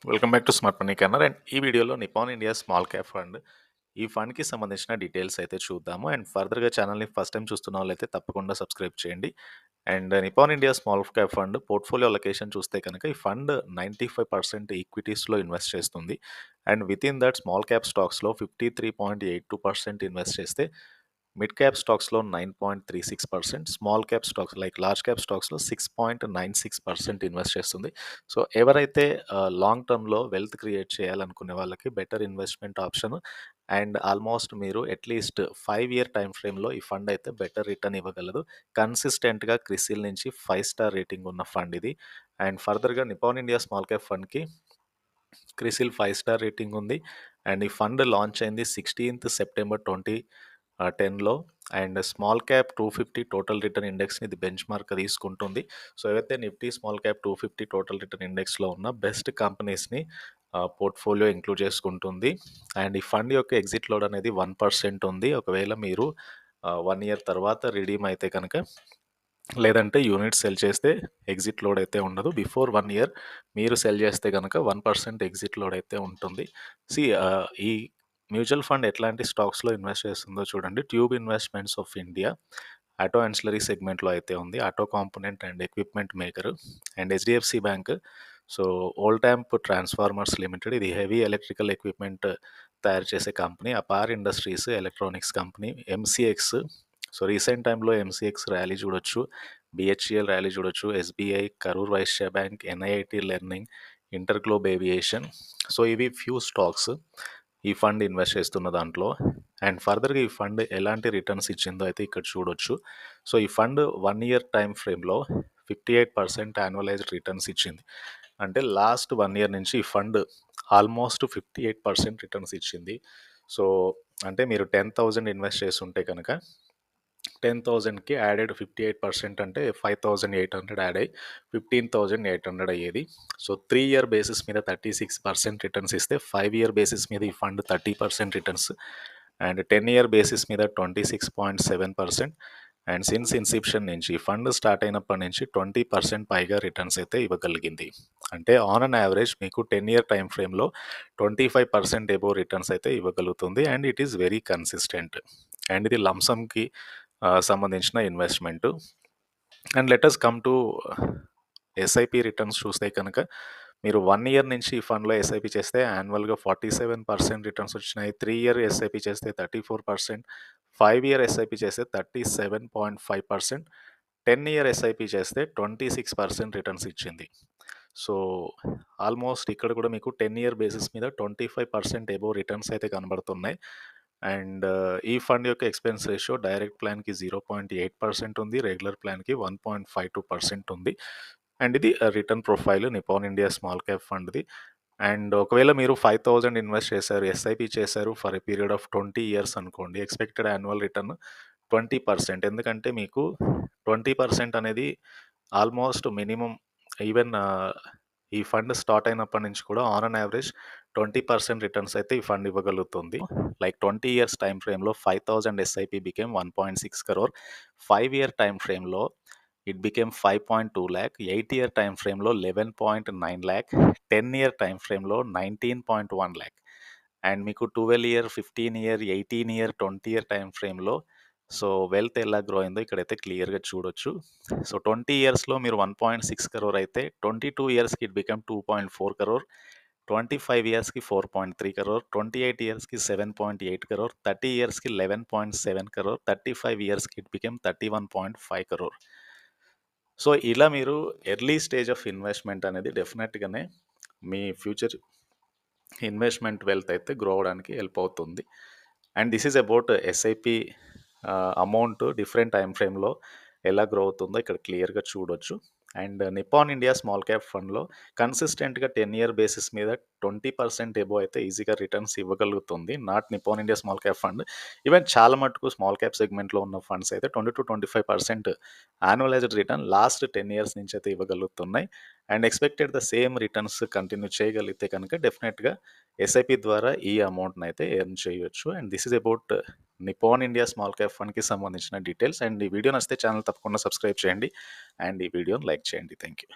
Welcome back to smart money corner. And ఈ వీడియోలో Nippon India small cap fund, ఈ ఫండ్‌కి సంబంధించిన డీటెయిల్స్ అయితే చూద్దాము. అండ్ ఫర్దర్‌గా ఛానల్‌ని ఫస్ట్ టైమ్ చూస్తున్న వాళ్ళైతే తప్పకుండా సబ్స్క్రైబ్ చేయండి. And Nippon India small cap fund portfolio allocation చూస్తే కనుక ఈ ఫండ్ 95% ఈక్విటీస్‌లో ఇన్వెస్ట్ చేస్తుంది. And within that small cap స్టాక్స్‌లో 53.82% ఇన్వెస్ట్ చేస్తే, మిడ్ క్యాప్ స్టాక్స్‌లో 9.36%, small cap stocks like large cap స్టాక్స్‌లో 6.96% ఇన్వెస్ట్ చేస్తుంది. సో ఎవరైతే లాంగ్ టర్మ్‌లో వెల్త్ క్రియేట్ చేయాలనుకునే వాళ్ళకి better investment option. And almost మీరు అట్‌లీస్ట్ 5 ఇయర్ టైమ్ ఫ్రేమ్‌లో ఈ ఫండ్ అయితే బెటర్ రిటర్న్ ఇవ్వగలదు. కన్సిస్టెంట్‌గా క్రిసిల్ నుంచి 5 స్టార్ రేటింగ్ ఉన్న ఫండ్ ఇది. అండ్ ఫర్దర్‌గా నిపాన్ ఇండియా స్మాల్ క్యాప్ ఫండ్‌కి క్రిసిల్ 5 స్టార్ రేటింగ్ ఉంది. అండ్ ఈ ఫండ్ లాంచ్ అయింది 16th సెప్టెంబర్ 2010లో. And small cap 250 total return ఇండెక్స్ని ఇది బెంచ్ మార్క్ తీసుకుంటుంది. సో ఏవైతే Nifty small cap 250 total return ఇండెక్స్లో ఉన్న బెస్ట్ కంపెనీస్ని పోర్ట్ఫోలియో ఇంక్లూడ్ చేసుకుంటుంది. అండ్ ఈ ఫండ్ యొక్క ఎగ్జిట్ లోడ్ అనేది 1% ఉంది. ఒకవేళ మీరు 1 ఇయర్ తర్వాత రిడీమ్ అయితే కనుక, లేదంటే యూనిట్ సెల్ చేస్తే ఎగ్జిట్ లోడ్ అయితే ఉండదు. బిఫోర్ 1 ఇయర్ మీరు సెల్ చేస్తే గనక 1% ఎగ్జిట్ లోడ్ అయితే ఉంటుంది. ఈ మ్యూచువల్ ఫండ్ ఎట్లాంటి స్టాక్స్‌లో ఇన్వెస్ట్ చేస్తుందో చూడండి. Tube investments of India auto ancillary సెగ్మెంట్‌లో అయితే ఉంది. Auto component and equipment maker. And HDFC bank. So Voltamp transformers limited, ఇది హెవీ ఎలక్ట్రికల్ ఎక్విప్‌మెంట్ తయారు చేసే company. Apar industries electronics company. MCX. So recent టైంలో ఎంసీఎక్స్ ర్యాలీ చూడొచ్చు. బిహెచ్ఈఎల్ ర్యాలీ చూడొచ్చు. SBI, Karur Vysya bank, NIIT learning, Inter Globe aviation. So ఇవి few stocks ఈ fund invest చేస్తున్న దాంట్లో. అండ్ ఫర్దర్‌గా ఈ ఫండ్ ఎలాంటి రిటర్న్స్ ఇచ్చిందో అయితే ఇక్కడ చూడొచ్చు. సో ఈ ఫండ్ 1 ఇయర్ టైమ్ ఫ్రేమ్‌లో 58% యాన్యువలైజ్డ్ రిటర్న్స్ ఇచ్చింది. అంటే లాస్ట్ 1 ఇయర్ నుంచి ఈ ఫండ్ ఆల్మోస్ట్ 58% రిటర్న్స్ ఇచ్చింది. సో అంటే మీరు 10,000 ఇన్వెస్ట్ చేసుంటే కనుక 10,000కి యాడెడ్ 58% అంటే 5,800 యాడ్ అయ్యి 15,800 అయ్యేది. సో 3 ఇయర్ బేసిస్ మీద 36% రిటర్న్స్ ఇస్తే, 5 ఇయర్ బేసిస్ మీద ఈ fund 30% returns, and 10 year basis మీద 26.7%. అండ్ సిన్స్ ఇన్సెప్షన్ నుంచి ఫండ్ స్టార్ట్ అయినప్పటి నుంచి 20% పైగా రిటర్న్స్ అయితే ఇవ్వగలిగింది. అంటే ఆన్ అన్ యావరేజ్ మీకు 10 ఇయర్ టైమ్ ఫ్రేమ్లో 25% ఎబోవ్ రిటర్న్స్ అయితే ఇవ్వగలుగుతుంది. And it is very consistent. And ఇది లంసమ్కి సంబంధించిన investment. And let us come to SIP returns చూస్తే కనుక, మీరు 1 ఇయర్ నుంచి ఈ ఫండ్లో ఎస్ఐపి చేస్తే యాన్యువల్గా 47% రిటర్న్స్ వచ్చినాయి. 3 ఇయర్ ఎస్ఐపి చేస్తే 34%, 5 ఇయర్ ఎస్ఐపి చేస్తే 37.5%, 10 ఇయర్ ఎస్ఐపి చేస్తే 26% రిటర్న్స్ ఇచ్చింది. సో ఆల్మోస్ట్ ఇక్కడ కూడా మీకు 10 ఇయర్ బేసిస్ మీద 25% ఎబోవ్ రిటర్న్స్ అయితే కనబడుతున్నాయి. అండ్ ఈ ఫండ్ యొక్క ఎక్స్‌పెన్స్ రేషియో డైరెక్ట్ ప్లాన్‌కి 0.8% ఉంది. రెగ్యులర్ ప్లాన్‌కి 1.52% ఉంది. అండ్ ఇది return profile Nippon India small cap ఫండ్‌ది. అండ్ ఒకవేళ మీరు 5,000 ఇన్వెస్ట్ చేశారు, ఎస్ఐపి చేశారు for a period of 20 years అనుకోండి. Expected annual return 20%. ఎందుకంటే మీకు 20% అనేది ఆల్మోస్ట్ మినిమమ్. ఈవెన్ ఈ ఫండ్ స్టార్ట్ అయినప్పటి నుంచి కూడా ఆన్ అన్ యావరేజ్ 20% రిటర్న్స్ అయితే ఈ ఫండ్ ఇవ్వగలుగుతుంది. లైక్ 20 ఇయర్స్ టైమ్ ఫ్రేమ్‌లో 5,000 SIP became 1.6 crore. 5 year time ఫ్రేమ్‌లో it became 5.2 lakh. 8 year time ఫ్రేమ్‌లో 11.9 lakh. 10 ఇయర్ టైమ్ ఫ్రేమ్‌లో 19.1 lakh. అండ్ మీకు 12 year, 15 year, 18 year, 20 year time ఫ్రేమ్‌లో సో వెల్త్ ఎలా గ్రో అయిందో ఇక్కడైతే క్లియర్‌గా చూడొచ్చు. సో 20 ఇయర్స్‌లో మీరు 1.6 crore అయితే 22 ఇయర్స్‌కి ఇట్ బికమ్ 2.4 crore. 25 ఇయర్స్‌కి 4.3 crore. 28 ఇయర్స్‌కి 7.8 crore. 30 ఇయర్స్‌కి 11.7 crore. 35 ఇయర్స్‌కి ఇట్ బికమ్ 31.5 crore. సో ఇలా మీరు ఎర్లీ స్టేజ్ ఆఫ్ ఇన్వెస్ట్మెంట్ అనేది డెఫినెట్‌గానే మీ ఫ్యూచర్ ఇన్వెస్ట్మెంట్ వెల్త్ అయితే గ్రో అవ్వడానికి హెల్ప్ అవుతుంది. And this is about SIP amount different time ఫ్రేమ్‌లో ఎలా గ్రో అవుతుందో ఇక్కడ క్లియర్‌గా చూడొచ్చు. And Nippon India small cap ఫండ్‌లో కన్సిస్టెంట్‌గా 10 ఇయర్ బేసిస్ మీద 20% ఎబోవ్ అయితే ఈజీగా రిటర్న్స్ ఇవ్వగలుగుతుంది. Not Nippon India small cap fund. Even చాలా మటుకు స్మాల్ క్యాప్ సెగ్మెంట్‌లో ఉన్న ఫండ్స్ అయితే 20-25% యాన్యువలైజ్డ్ రిటర్న్ లాస్ట్ 10 ఇయర్స్ నుంచి అయితే ఇవ్వగలుగుతున్నాయి. And expected the same returns continue చేయగలిగితే కనుక డెఫినెట్‌గా ఎస్ఐపి ద్వారా ఈ అమౌంట్‌ని అయితే ఎర్న్ చేయొచ్చు. And this is about Nippon India small cap ఫండ్‌కి సంబంధించిన డీటెయిల్స్. అండ్ ఈ వీడియో నచ్చితే ఛానల్ తప్పకుండా సబ్స్క్రైబ్ చేయండి. అండ్ ఈ వీడియోని లైక్ చేయండి. Thank you.